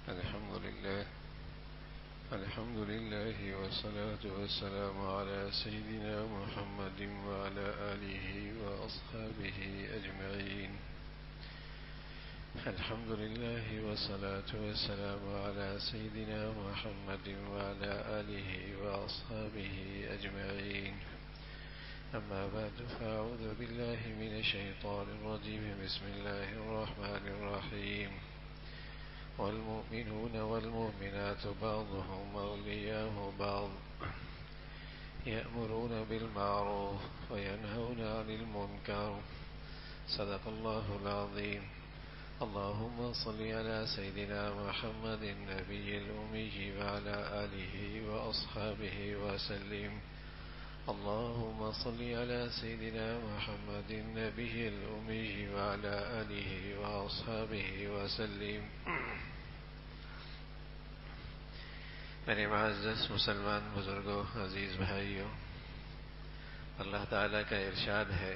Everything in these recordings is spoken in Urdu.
الحمد لله والصلاة والسلام على سيدنا محمد وعلى آله وأصحابه أجمعين. الحمد لله والصلاة والسلام على سيدنا محمد وعلى آله وأصحابه أجمعين. أما بعد فأعوذ بالله من الشيطان الرجيم. بسم الله الرحمن الرحيم. والمؤمنون والمؤمنات بعضهم أولياء بعض يأمرون بالمعروف وينهون عن المنكر. صدق الله العظيم. اللهم صل على سيدنا محمد النبي الأمي وعلى آله وأصحابه وسلم. اللهم صل على سيدنا محمد النبي الأمي وعلى آله وأصحابه وسلم. میرے معزز مسلمان بزرگوں، عزیز بھائیوں، اللہ تعالیٰ کا ارشاد ہے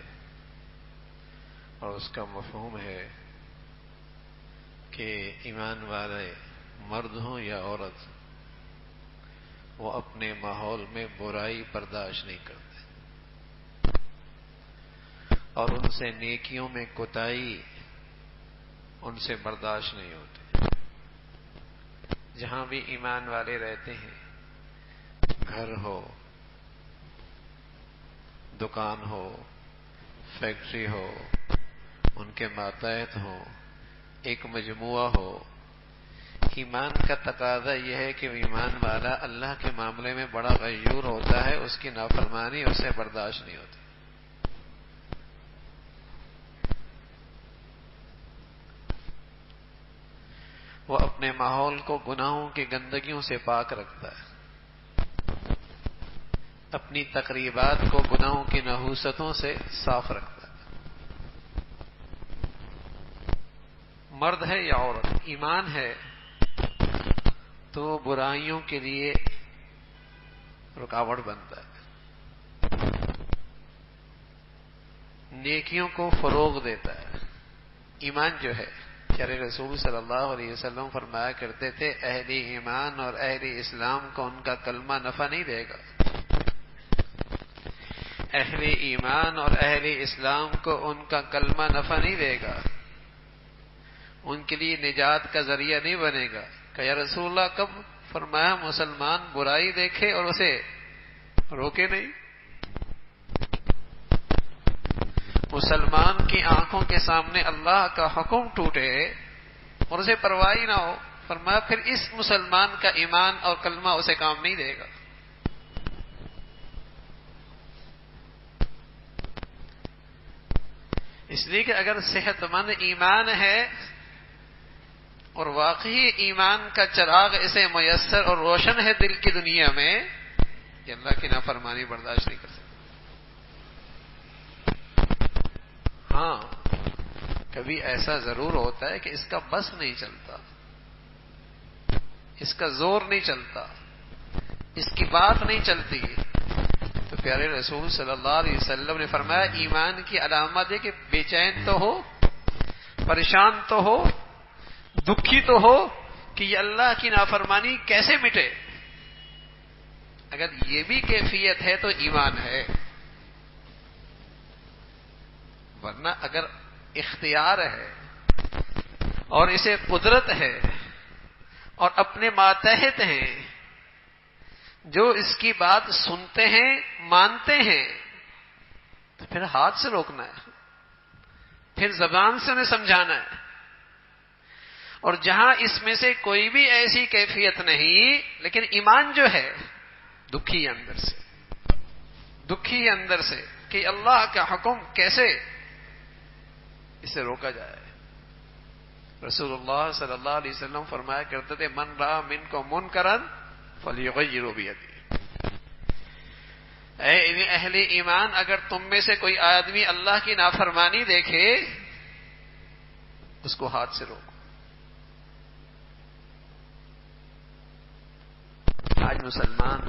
اور اس کا مفہوم ہے کہ ایمان والے مرد ہوں یا عورت، وہ اپنے ماحول میں برائی برداشت نہیں کرتے اور ان سے نیکیوں میں کوتاہی ان سے برداشت نہیں ہوتی. جہاں بھی ایمان والے رہتے ہیں، گھر ہو، دکان ہو، فیکٹری ہو، ان کے ماتحت ہو، ایک مجموعہ ہو، ایمان کا تقاضا یہ ہے کہ ایمان والا اللہ کے معاملے میں بڑا غیور ہوتا ہے، اس کی نافرمانی اسے برداشت نہیں ہوتی. وہ اپنے ماحول کو گناہوں کی گندگیوں سے پاک رکھتا ہے، اپنی تقریبات کو گناہوں کی نحوستوں سے صاف رکھتا ہے. مرد ہے یا عورت، ایمان ہے تو برائیوں کے لیے رکاوٹ بنتا ہے، نیکیوں کو فروغ دیتا ہے. ایمان جو ہے، پیارے رسول صلی اللہ علیہ وسلم فرمایا کرتے تھے، اہل ایمان اور اہل اسلام کو ان کا کلمہ نفع نہیں دے گا. اہل ایمان اور اہل اسلام کو ان کا کلمہ نفع نہیں دے گا، ان کے لیے نجات کا ذریعہ نہیں بنے گا. کہ یا رسول اللہ کب؟ فرمایا مسلمان برائی دیکھے اور اسے روکے نہیں. مسلمان کی آنکھوں کے سامنے اللہ کا حکم ٹوٹے اور اسے پرواہ نہ ہو، فرمایا پھر اس مسلمان کا ایمان اور کلمہ اسے کام نہیں دے گا. اس لیے کہ اگر صحت مند ایمان ہے اور واقعی ایمان کا چراغ اسے میسر اور روشن ہے دل کی دنیا میں، کہ اللہ کی نافرمانی برداشت نہیں کر سکتا. ہاں، کبھی ایسا ضرور ہوتا ہے کہ اس کا بس نہیں چلتا، اس کا زور نہیں چلتا، اس کی بات نہیں چلتی. تو پیارے رسول صلی اللہ علیہ وسلم نے فرمایا ایمان کی علامت ہے کہ بے چین تو ہو، پریشان تو ہو، دکھی تو ہو کہ یہ اللہ کی نافرمانی کیسے مٹے. اگر یہ بھی کیفیت ہے تو ایمان ہے. ورنہ اگر اختیار ہے اور اسے قدرت ہے اور اپنے ماتحت ہیں جو اس کی بات سنتے ہیں، مانتے ہیں، تو پھر ہاتھ سے روکنا ہے، پھر زبان سے انہیں سمجھانا ہے. اور جہاں اس میں سے کوئی بھی ایسی کیفیت نہیں، لیکن ایمان جو ہے دکھی اندر سے کہ اللہ کا حکم کیسے اسے روکا جائے. رسول اللہ صلی اللہ علیہ وسلم فرمایا کرتے تھے من رأى منکم منکرا فلیغیرہ بیدہ. اے اہل ایمان، اگر تم میں سے کوئی آدمی اللہ کی نافرمانی دیکھے اس کو ہاتھ سے روکو. آج مسلمان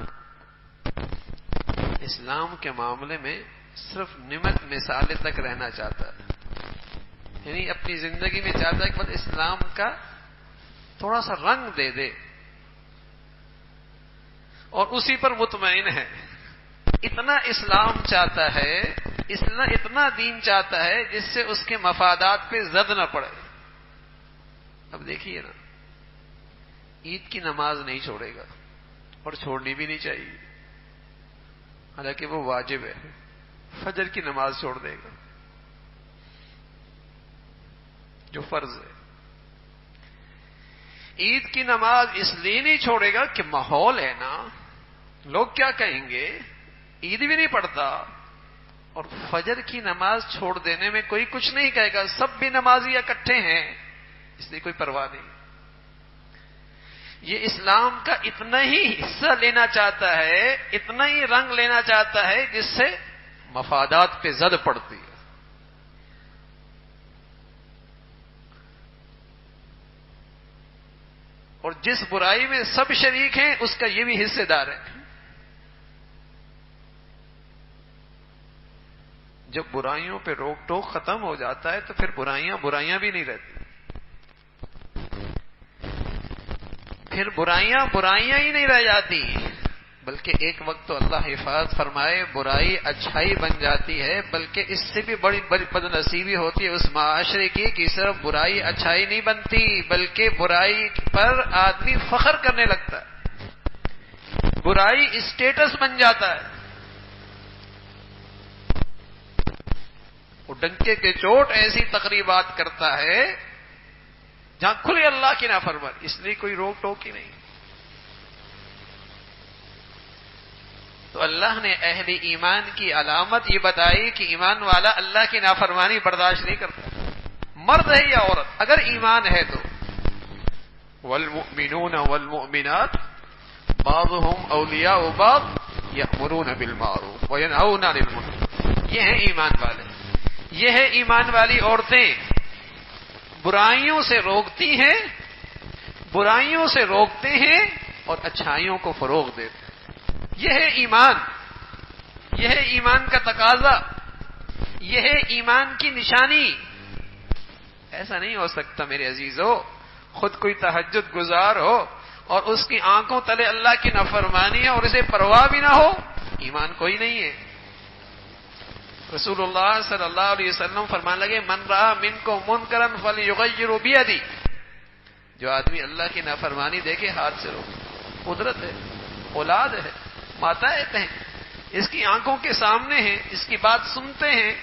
اسلام کے معاملے میں صرف نمٹ مثالیں تک رہنا چاہتا ہے، یعنی اپنی زندگی میں چاہتا ہے کہ بس اسلام کا تھوڑا سا رنگ دے دے اور اسی پر مطمئن ہے. اتنا اسلام چاہتا ہے، اتنا دین چاہتا ہے جس سے اس کے مفادات پہ زد نہ پڑے. اب دیکھیے نا، عید کی نماز نہیں چھوڑے گا اور چھوڑنی بھی نہیں چاہیے، حالانکہ وہ واجب ہے. فجر کی نماز چھوڑ دے گا جو فرض ہے. عید کی نماز اس لیے نہیں چھوڑے گا کہ ماحول ہے نا، لوگ کیا کہیں گے، عید بھی نہیں پڑھتا. اور فجر کی نماز چھوڑ دینے میں کوئی کچھ نہیں کہے گا، سب بھی نمازی اکٹھے ہیں، اس لیے کوئی پرواہ نہیں. یہ اسلام کا اتنا ہی حصہ لینا چاہتا ہے، اتنا ہی رنگ لینا چاہتا ہے جس سے مفادات پہ زد پڑتی ہے. اور جس برائی میں سب شریک ہیں اس کا یہ بھی حصے دار ہے. جب برائیوں پہ روک ٹوک ختم ہو جاتا ہے تو پھر برائیاں بھی نہیں رہتی. پھر برائیاں ہی نہیں رہ جاتی، بلکہ ایک وقت تو اللہ حفاظت فرمائے برائی اچھائی بن جاتی ہے. بلکہ اس سے بھی بڑی بد نصیبی ہوتی ہے اس معاشرے کی کہ صرف برائی اچھائی نہیں بنتی، بلکہ برائی پر آدمی فخر کرنے لگتا ہے، برائی اسٹیٹس بن جاتا ہے. وہ ڈنکے کے چوٹ ایسی تقریبات کرتا ہے جہاں کھلے اللہ کی نافرمانی، اس لیے کوئی روک ٹوک ہی نہیں. تو اللہ نے اہل ایمان کی علامت یہ بتائی کہ ایمان والا اللہ کی نافرمانی برداشت نہیں کرتا، مرد ہے یا عورت، اگر ایمان ہے تو. والمؤمنون والمؤمنات بعضهم اولیاء بعض یأمرون بالمعروف وینہون عن المنکر. یہ ہیں ایمان والے، یہ ہے ایمان والی عورتیں، برائیوں سے روکتی ہیں، برائیوں سے روکتے ہیں اور اچھائیوں کو فروغ دیتے ہیں. یہ ہے ایمان، یہ ہے ایمان کا تقاضا، یہ ہے ایمان کی نشانی. ایسا نہیں ہو سکتا میرے عزیزو، خود کوئی تہجد گزار ہو اور اس کی آنکھوں تلے اللہ کی نافرمانی ہے اور اسے پرواہ بھی نہ ہو، ایمان کوئی نہیں ہے. رسول اللہ صلی اللہ علیہ وسلم فرمان لگے من رأى منکم منکرا فلیغیر بیدی. جو آدمی اللہ کی نافرمانی دیکھے ہاتھ سے روکے. قدرت ہے، اولاد ہے، ماتحت ہیں، اس کی آنکھوں کے سامنے ہیں، اس کی بات سنتے ہیں،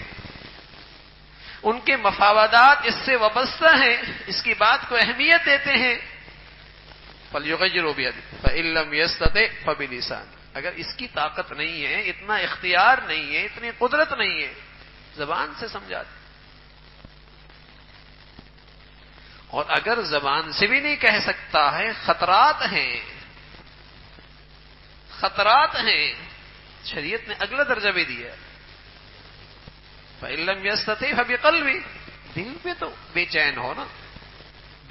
ان کے مفادات اس سے وابستہ ہیں، اس کی بات کو اہمیت دیتے ہیں. فلیغیر بیدی فإن لم یستطع فبلسانہ. اگر اس کی طاقت نہیں ہے، اتنا اختیار نہیں ہے، اتنی قدرت نہیں ہے، زبان سے سمجھاتے. اور اگر زبان سے بھی نہیں کہہ سکتا ہے، خطرات ہیں، خطرات ہیں. شریعت نے اگلا درجہ بھی دیا. فإن لم يستطع فبقلبه. دل میں تو بے چین ہو نا،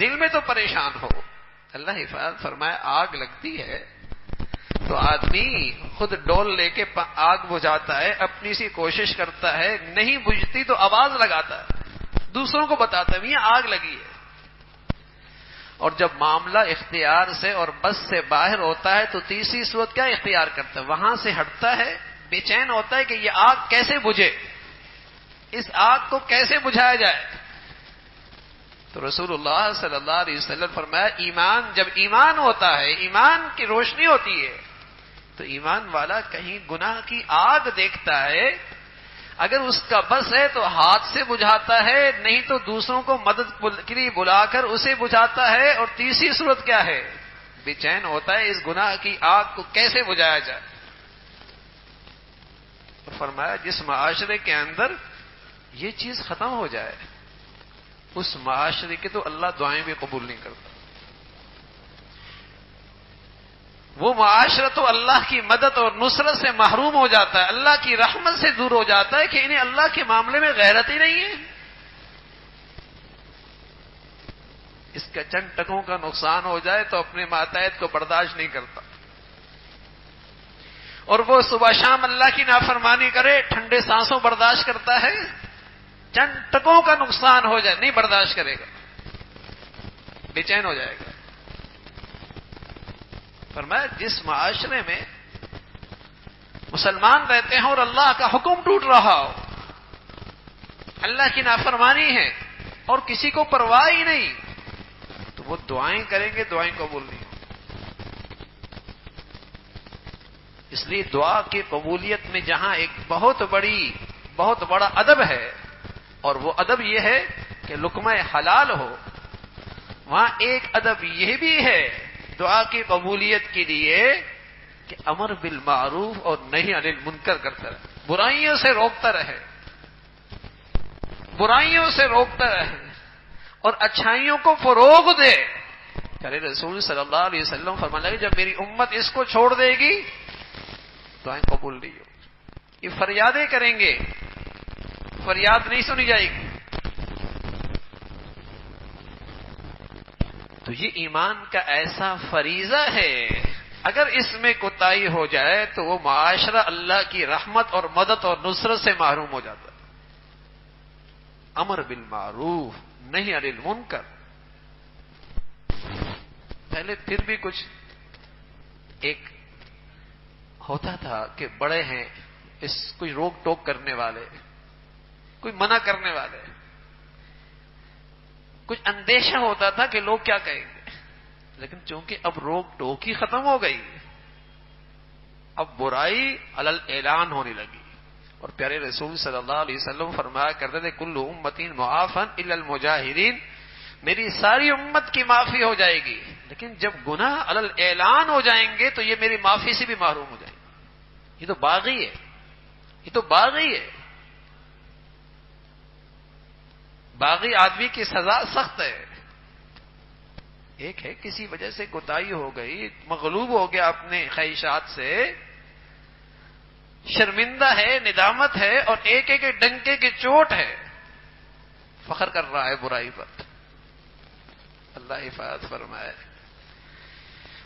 دل میں تو پریشان ہو. اللہ حفاظت فرمائے آگ لگتی ہے تو آدمی خود ڈول لے کے آگ بجھاتا ہے، اپنی سی کوشش کرتا ہے، نہیں بجھتی تو آواز لگاتا ہے، دوسروں کو بتاتا ہے یہ آگ لگی ہے. اور جب معاملہ اختیار سے اور بس سے باہر ہوتا ہے تو تیسری صورت کیا اختیار کرتا ہے؟ وہاں سے ہٹتا ہے، بے چین ہوتا ہے کہ یہ آگ کیسے بجھے، اس آگ کو کیسے بجھایا جائے. تو رسول اللہ صلی اللہ علیہ وسلم فرمایا ایمان جب ایمان ہوتا ہے، ایمان کی روشنی ہوتی ہے تو ایمان والا کہیں گناہ کی آگ دیکھتا ہے، اگر اس کا بس ہے تو ہاتھ سے بجھاتا ہے، نہیں تو دوسروں کو مدد کے لیے بلا کر اسے بجھاتا ہے. اور تیسری صورت کیا ہے؟ بے چین ہوتا ہے اس گناہ کی آگ کو کیسے بجھایا جائے. تو فرمایا جس معاشرے کے اندر یہ چیز ختم ہو جائے اس معاشرے کے تو اللہ دعائیں بھی قبول نہیں کرتا. وہ معاشرہ تو اللہ کی مدد اور نصرت سے محروم ہو جاتا ہے، اللہ کی رحمت سے دور ہو جاتا ہے کہ انہیں اللہ کے معاملے میں غیرت ہی نہیں ہے. اس کا چند ٹکوں کا نقصان ہو جائے تو اپنے ماتحت کو برداشت نہیں کرتا، اور وہ صبح شام اللہ کی نافرمانی کرے، ٹھنڈے سانسوں برداشت کرتا ہے. چند ٹکوں کا نقصان ہو جائے نہیں برداشت کرے گا، بے چین ہو جائے گا. فرمایا جس معاشرے میں مسلمان رہتے ہیں اور اللہ کا حکم ٹوٹ رہا ہو، اللہ کی نافرمانی ہے اور کسی کو پرواہ ہی نہیں، تو وہ دعائیں کریں گے، دعائیں قبول نہیں ہوں۔ اس لیے دعا کی قبولیت میں جہاں ایک بہت بڑا ادب ہے، اور وہ ادب یہ ہے کہ لقمہ حلال ہو، وہاں ایک ادب یہ بھی ہے دعا کی قبولیت کے لیے کہ امر بالمعروف اور نہی عن المنکر کرتا رہے، برائیوں سے روکتا رہے، برائیوں سے روکتا رہے اور اچھائیوں کو فروغ دے۔ پیارے رسول صلی اللہ علیہ وسلم فرمانے لگے جب میری امت اس کو چھوڑ دے گی دعائیں قبول نہیں ہو، یہ فریادیں کریں گے، فریاد نہیں سنی جائے گی۔ تو یہ ایمان کا ایسا فریضہ ہے، اگر اس میں کوتاہی ہو جائے تو وہ معاشرہ اللہ کی رحمت اور مدد اور نصرت سے محروم ہو جاتا ہے۔ امر بالمعروف نہی عن المنکر، پہلے پھر بھی کچھ ایک ہوتا تھا کہ بڑے ہیں، اس کوئی روک ٹوک کرنے والے، کوئی منع کرنے والے، کچھ اندیشہ ہوتا تھا کہ لوگ کیا کہیں گے، لیکن چونکہ اب روک ٹوک ہی ختم ہو گئی، اب برائی علی الاعلان ہونے لگی۔ اور پیارے رسول صلی اللہ علیہ وسلم فرمایا کرتے تھے کل امتی معافن الا المجاہرین، میری ساری امت کی معافی ہو جائے گی، لیکن جب گناہ علی الاعلان ہو جائیں گے تو یہ میری معافی سے بھی محروم ہو جائیں گے۔ یہ تو باغی ہے، یہ تو باغی ہے۔ باغی آدمی کی سزا سخت ہے۔ ایک ہے کسی وجہ سے کوتاہی ہو گئی، مغلوب ہو گیا اپنے خواہشات سے، شرمندہ ہے، ندامت ہے، اور ایک ایک ڈنکے کی چوٹ ہے، فخر کر رہا ہے برائی پر۔ اللہ حفاظت فرمائے۔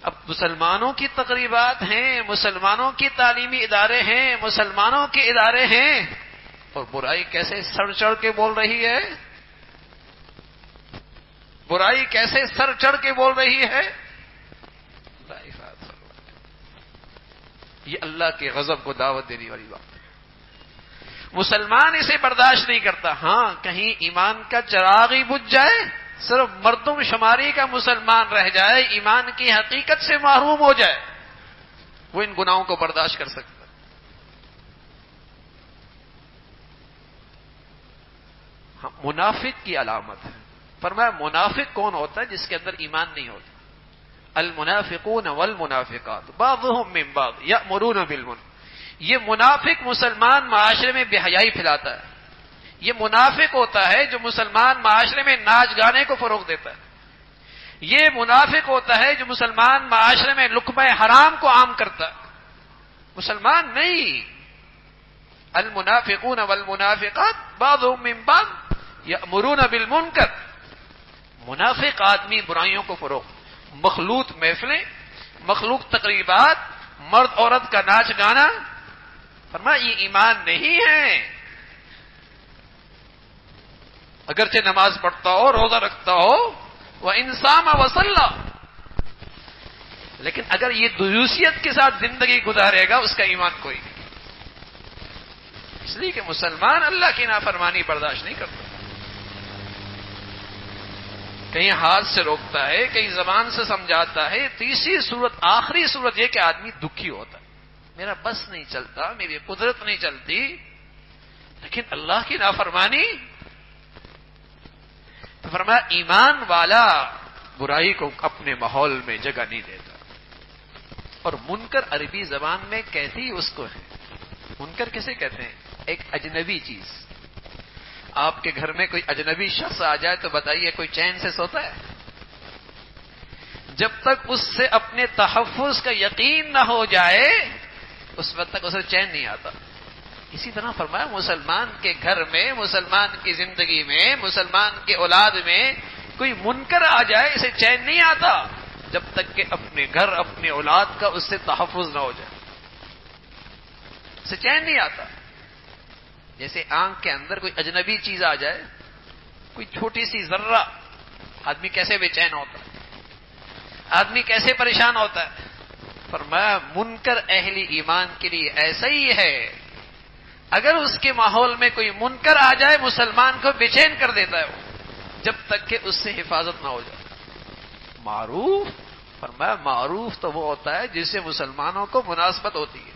اب مسلمانوں کی تقریبات ہیں، مسلمانوں کی تعلیمی ادارے ہیں، مسلمانوں کے ادارے ہیں، اور برائی کیسے سر چڑھ کے بول رہی ہے، برائی کیسے سر چڑھ کے بول رہی ہے۔ اللہ حفاظت فرمائے۔ یہ اللہ کے غضب کو دعوت دینے والی بات ہے۔ مسلمان اسے برداشت نہیں کرتا۔ ہاں کہیں ایمان کا چراغ ہی بجھ جائے، صرف مردم شماری کا مسلمان رہ جائے، ایمان کی حقیقت سے محروم ہو جائے، وہ ان گناہوں کو برداشت کر سکتا ہے۔ ہاں منافق کی علامت ہے۔ فرمایا منافق کون ہوتا ہے؟ جس کے اندر ایمان نہیں ہوتا۔ المنافقون والمنافقات بعضهم من بعض یأمرون بالمنکر، یہ منافق مسلمان معاشرے میں بے حیائی پھیلاتا ہے۔ یہ منافق ہوتا ہے جو مسلمان معاشرے میں ناچ گانے کو فروغ دیتا ہے۔ یہ منافق ہوتا ہے جو مسلمان معاشرے میں لقمہ حرام کو عام کرتا ہے۔ مسلمان نہیں۔ المنافقون والمنافقات بعضهم من بعض یأمرون بالمنکر، منافق آدمی برائیوں کو فروغ، مخلوط محفلیں، مخلوط تقریبات، مرد عورت کا ناچ گانا، فرمایا یہ ایمان نہیں ہے۔ اگرچہ نماز پڑھتا ہو، روزہ رکھتا ہو، وَإِن صَامَ وَصَلَّى، لیکن اگر یہ دیوسیت کے ساتھ زندگی گزارے گا اس کا ایمان کوئی نہیں۔ اس لیے کہ مسلمان اللہ کی نافرمانی برداشت نہیں کرتا، کہیں ہاتھ سے روکتا ہے، کہیں زبان سے سمجھاتا ہے۔ تیسری صورت، آخری صورت یہ کہ آدمی دکھی ہوتا ہے، میرا بس نہیں چلتا، میری قدرت نہیں چلتی، لیکن اللہ کی نافرمانی۔ تو فرمایا ایمان والا برائی کو اپنے ماحول میں جگہ نہیں دیتا۔ اور منکر عربی زبان میں کہتے ہی اس کو ہے۔ منکر کسے کہتے ہیں؟ ایک اجنبی چیز۔ آپ کے گھر میں کوئی اجنبی شخص آ جائے تو بتائیے کوئی چین سے سوتا ہے؟ جب تک اس سے اپنے تحفظ کا یقین نہ ہو جائے اس وقت تک اسے چین نہیں آتا۔ اسی طرح فرمایا مسلمان کے گھر میں، مسلمان کی زندگی میں، مسلمان کے اولاد میں کوئی منکر آ جائے اسے چین نہیں آتا جب تک کہ اپنے گھر، اپنے اولاد کا اس سے تحفظ نہ ہو جائے، اسے چین نہیں آتا۔ جیسے آنکھ کے اندر کوئی اجنبی چیز آ جائے، کوئی چھوٹی سی ذرہ، آدمی کیسے بے چین ہوتا ہے، آدمی کیسے پریشان ہوتا ہے۔ فرمایا منکر اہل ایمان کے لیے ایسا ہی ہے، اگر اس کے ماحول میں کوئی منکر آ جائے مسلمان کو بے چین کر دیتا ہے وہ، جب تک کہ اس سے حفاظت نہ ہو جائے۔ معروف، فرمایا معروف تو وہ ہوتا ہے جس سے مسلمانوں کو مناسبت ہوتی ہے،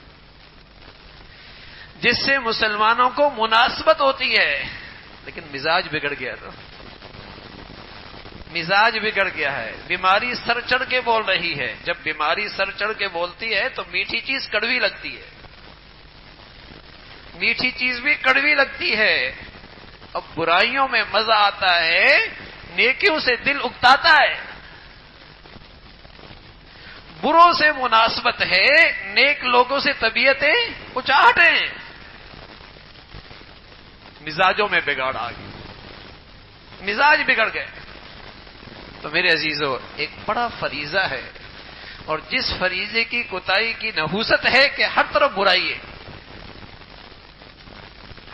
جس سے مسلمانوں کو مناسبت ہوتی ہے، لیکن مزاج بگڑ گیا تھا، مزاج بگڑ گیا ہے، بیماری سر چڑھ کے بول رہی ہے، جب بیماری سر چڑھ کے بولتی ہے تو میٹھی چیز کڑوی لگتی ہے، میٹھی چیز بھی کڑوی لگتی ہے۔ اب برائیوں میں مزہ آتا ہے، نیکیوں سے دل اکتاتا ہے، بروں سے مناسبت ہے، نیک لوگوں سے طبیعتیں اچاہٹ ہیں، مزاجوں میں بگاڑ آ گئی، مزاج بگڑ گئے۔ تو میرے عزیزو، ایک بڑا فریضہ ہے، اور جس فریضے کی کوتاہی کی نحوست ہے کہ ہر طرف برائی ہے،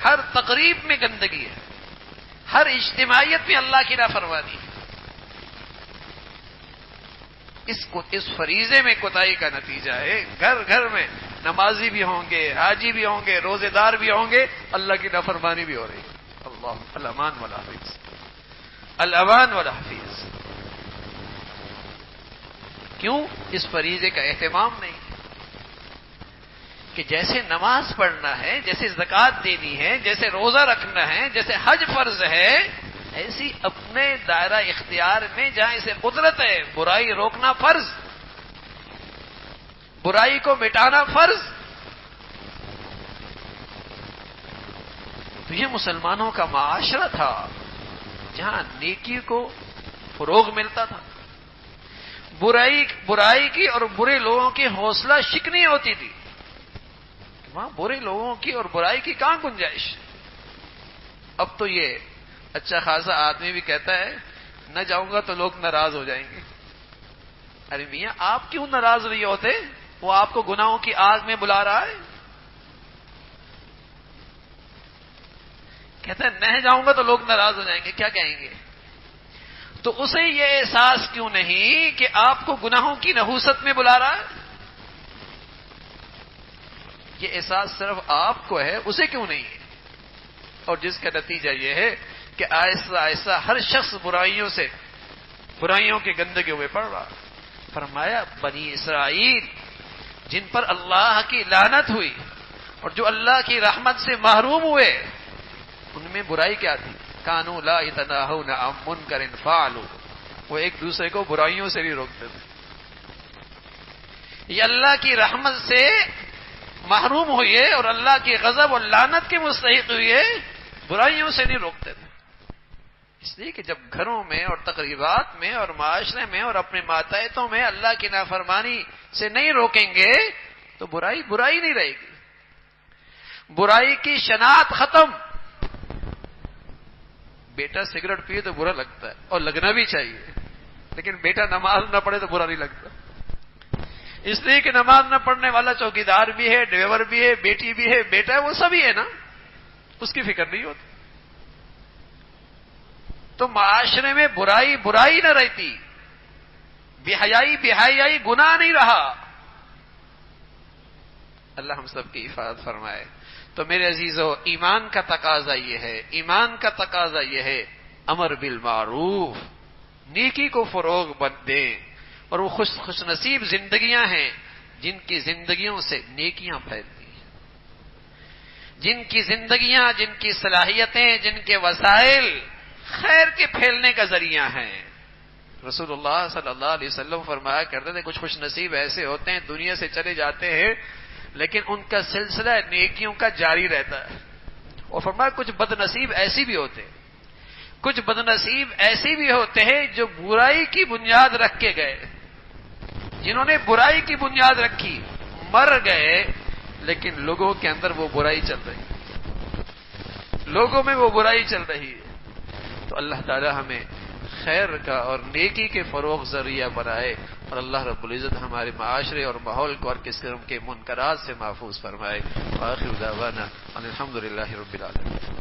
ہر تقریب میں گندگی ہے، ہر اجتماعیت میں اللہ کی نافرمانی ہے، اس فریضے میں کوتاہی کا نتیجہ ہے گھر گھر میں نمازی بھی ہوں گے، حاجی بھی ہوں گے، روزے دار بھی ہوں گے، اللہ کی نافرمانی بھی ہو رہی ہے۔ اللہ الامان والحفیظ، الامان والحفیظ۔ کیوں؟ اس فریضے کا اہتمام نہیں کہ جیسے نماز پڑھنا ہے، جیسے زکوٰۃ دینی ہے، جیسے روزہ رکھنا ہے، جیسے حج فرض ہے، ایسی اپنے دائرہ اختیار میں جہاں اسے قدرت ہے برائی روکنا فرض، برائی کو مٹانا فرض۔ تو یہ مسلمانوں کا معاشرہ تھا جہاں نیکی کو فروغ ملتا تھا، برائی کی اور برے لوگوں کی حوصلہ شکنی ہوتی تھی، وہاں برے لوگوں کی اور برائی کی کہاں گنجائش۔ اب تو یہ اچھا خاصا آدمی بھی کہتا ہے نہ جاؤں گا تو لوگ ناراض ہو جائیں گے۔ ارے میاں آپ کیوں ناراض نہیں ہوتے؟ وہ آپ کو گناہوں کی آگ میں بلا رہا ہے، کہتا ہے نہ جاؤں گا تو لوگ ناراض ہو جائیں گے، کیا کہیں گے؟ تو اسے یہ احساس کیوں نہیں کہ آپ کو گناہوں کی نحوست میں بلا رہا ہے؟ یہ احساس صرف آپ کو ہے، اسے کیوں نہیں ہے؟ اور جس کا نتیجہ یہ ہے کہ آہستہ آہستہ ہر شخص برائیوں کے گندگیوں میں پڑ رہا۔ فرمایا بنی اسرائیل جن پر اللہ کی لعنت ہوئی اور جو اللہ کی رحمت سے محروم ہوئے، ان میں برائی کیا تھی؟ کانوا لا یتناہون عن منکر فعلوا، وہ ایک دوسرے کو برائیوں سے نہیں روکتے تھے۔ یہ اللہ کی رحمت سے محروم ہوئے اور اللہ کی غضب اور لعنت کے مستحق ہوئے، برائیوں سے نہیں روکتے تھے۔ اس لیے کہ جب گھروں میں اور تقریبات میں اور معاشرے میں اور اپنے ماتحتوں میں اللہ کی نافرمانی سے نہیں روکیں گے تو برائی نہیں رہے گی، برائی کی شناخت ختم۔ بیٹا سگریٹ پیے تو برا لگتا ہے اور لگنا بھی چاہیے، لیکن بیٹا نماز نہ پڑھے تو برا نہیں لگتا، اس لیے کہ نماز نہ پڑھنے والا چوکیدار بھی ہے، ڈرائیور بھی ہے، بیٹی بھی ہے، بیٹا ہے، وہ سبھی ہے نا، اس کی فکر نہیں ہوتی۔ تو معاشرے میں برائی نہ رہتی، بے حیائی گناہ نہیں رہا۔ اللہ ہم سب کی حفاظت فرمائے۔ تو میرے عزیزو، ایمان کا تقاضا یہ ہے امر بالمعروف، نیکی کو فروغ دیں، اور وہ خوش نصیب زندگیاں ہیں جن کی زندگیوں سے نیکیاں پھیلتی ہیں، جن کی زندگیاں، جن کی صلاحیتیں، جن کے وسائل خیر کے پھیلنے کا ذریعہ ہیں۔ رسول اللہ صلی اللہ علیہ وسلم فرمایا کرتے تھے کچھ خوش نصیب ایسے ہوتے ہیں دنیا سے چلے جاتے ہیں لیکن ان کا سلسلہ نیکیوں کا جاری رہتا ہے، اور فرمایا کچھ بد نصیب ایسے بھی ہوتے ہیں جو برائی کی بنیاد رکھ کے گئے، جنہوں نے برائی کی بنیاد رکھی مر گئے، لیکن لوگوں کے اندر وہ برائی چل رہی ہے، لوگوں میں وہ برائی چل رہی ہے۔ تو اللہ تعالی ہمیں خیر کا اور نیکی کے فروغ ذریعہ بنائے، اور اللہ رب العزت ہمارے معاشرے اور ماحول کو اور کس قسم کے منکرات سے محفوظ فرمائے۔ وآخر دعوانا ان الحمد للہ رب العالمین۔